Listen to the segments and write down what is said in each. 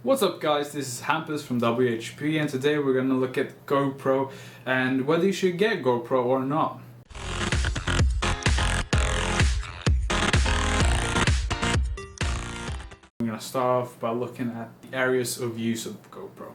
What's up guys, this is Hampus from WHP and today we're going to look at GoPro and whether you should get GoPro or not. I'm going to start off by looking at the areas of use of GoPro.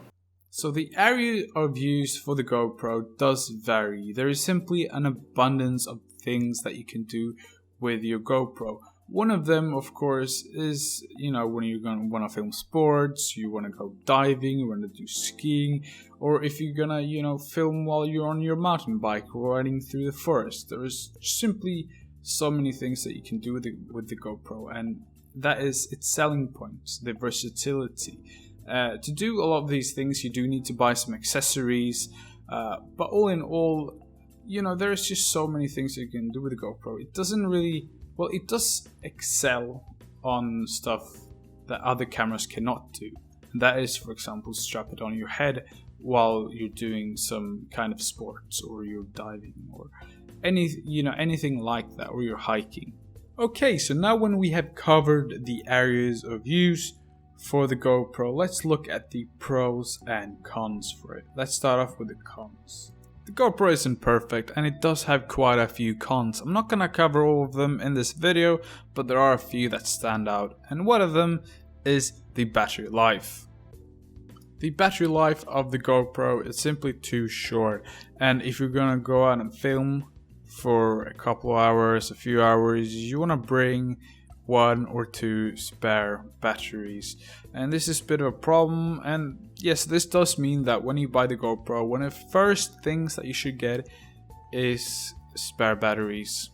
So the area of use for the GoPro does vary. There is simply an abundance of things that you can do with your GoPro. One of them, of course, is, when you're going to want to film sports, you want to go diving, you want to do skiing, or if you're going to, film while you're on your mountain bike or riding through the forest. There is simply so many things that you can do with the GoPro, and that is its selling point, the versatility. To do a lot of these things, you do need to buy some accessories, but all in all, there's just so many things you can do with the GoPro. It doesn't really... Well, it does excel on stuff that other cameras cannot do. And that is, for example, strap it on your head while you're doing some kind of sports, or you're diving, or anything like that, or you're hiking. Okay, so now when we have covered the areas of use for the GoPro, let's look at the pros and cons for it. Let's start off with the cons. The GoPro isn't perfect and it does have quite a few cons. I'm not gonna cover all of them in this video, but there are a few that stand out, and one of them is the battery life. The battery life of the GoPro is simply too short, and if you're gonna go out and film for a couple of hours, a few hours, you wanna bring 1 or 2 spare batteries, and this is a bit of a problem. And yes, this does mean that when you buy the GoPro, one of the first things that you should get is spare batteries.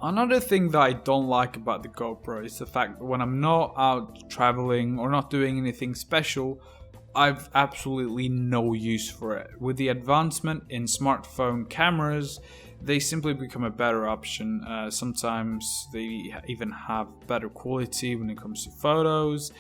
Another thing that I don't like about the GoPro is the fact that when I'm not out traveling or not doing anything special, I've absolutely no use for it. With the advancement in smartphone cameras, they simply become a better option. Sometimes they even have better quality when it comes to photos.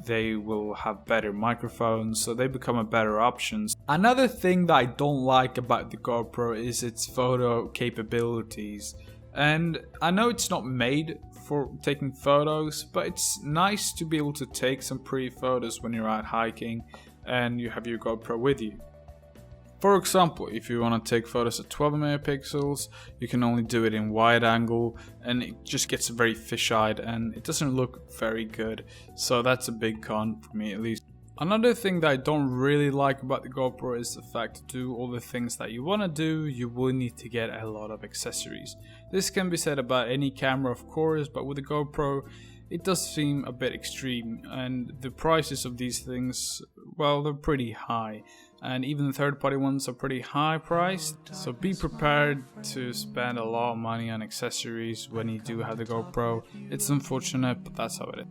They will have better microphones, so they become a better option. Another thing that I don't like about the GoPro is its photo capabilities. And I know it's not made for taking photos, but it's nice to be able to take some pretty photos when you're out hiking and you have your GoPro with you. For example, if you want to take photos at 12 megapixels, you can only do it in wide angle, and it just gets very fisheye and it doesn't look very good. So that's a big con for me, at least. Another thing that I don't really like about the GoPro is the fact to do all the things that you want to do, you will need to get a lot of accessories. This can be said about any camera, of course, but with the GoPro, it does seem a bit extreme, and the prices of these things, well, they're pretty high. And even the third-party ones are pretty high priced, so be prepared to spend a lot of money on accessories when you do have the GoPro. It's unfortunate, but that's how it is.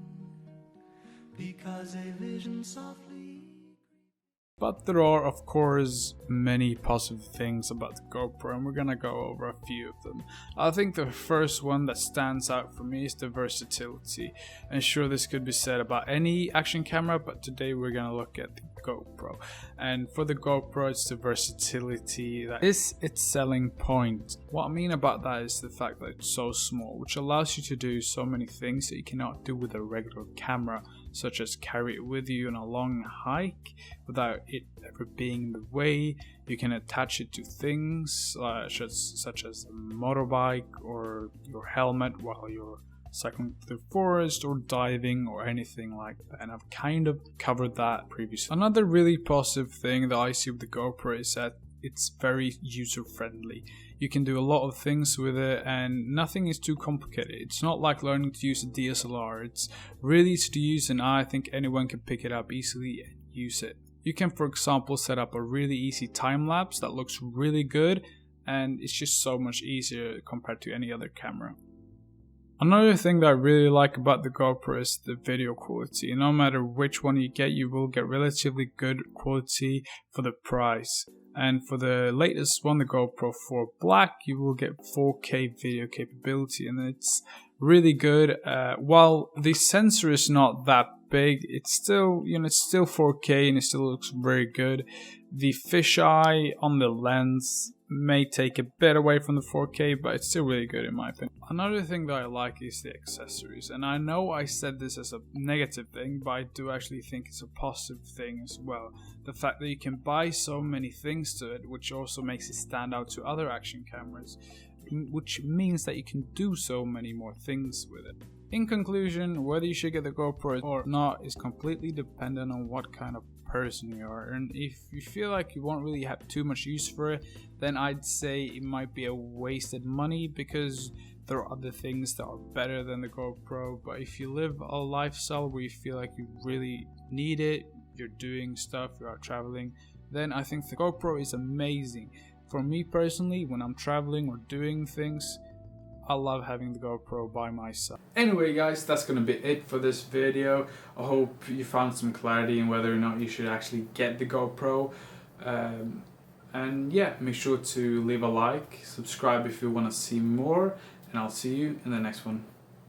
But there are, of course, many positive things about the GoPro, and we're gonna go over a few of them. I think the first one that stands out for me is the versatility. And sure, this could be said about any action camera, but today we're gonna look at the GoPro. And for the GoPro, it's the versatility that is its selling point. What I mean about that is the fact that it's so small, which allows you to do so many things that you cannot do with a regular camera, such as carry it with you on a long hike without it ever being in the way. You can attach it to things such as a motorbike or your helmet while you're cycling through the forest or diving or anything like that, and I've kind of covered that previously. Another really positive thing that I see with the GoPro is that it's very user friendly. You can do a lot of things with it and nothing is too complicated. It's not like learning to use a DSLR. It's really easy to use, and I think anyone can pick it up easily and use it. You can, for example, set up a really easy time lapse that looks really good, and it's just so much easier compared to any other camera. Another thing that I really like about the GoPro is the video quality. No matter which one you get, you will get relatively good quality for the price. And for the latest one, the GoPro 4 Black, you will get 4K video capability, and it's really good. While the sensor is not that big, it's still, it's still 4K and it still looks very good. The fisheye on the lens may take a bit away from the 4K, but it's still really good in my opinion. Another thing that I like is the accessories, and I know I said this as a negative thing, but I do actually think it's a positive thing as well. The fact that you can buy so many things to it, which also makes it stand out to other action cameras, which means that you can do so many more things with it. In conclusion, whether you should get the GoPro or not is completely dependent on what kind of person you are, and if you feel like you won't really have too much use for it, then I'd say it might be a wasted money, because there are other things that are better than the GoPro. But if you live a lifestyle where you feel like you really need it, you're doing stuff, you are traveling, then I think the GoPro is amazing. For me personally, when I'm traveling or doing things, I love having the GoPro by my side. Anyway guys, that's gonna be it for this video. I hope you found some clarity in whether or not you should actually get the GoPro. And yeah, make sure to leave a like, subscribe if you want to see more, and I'll see you in the next one.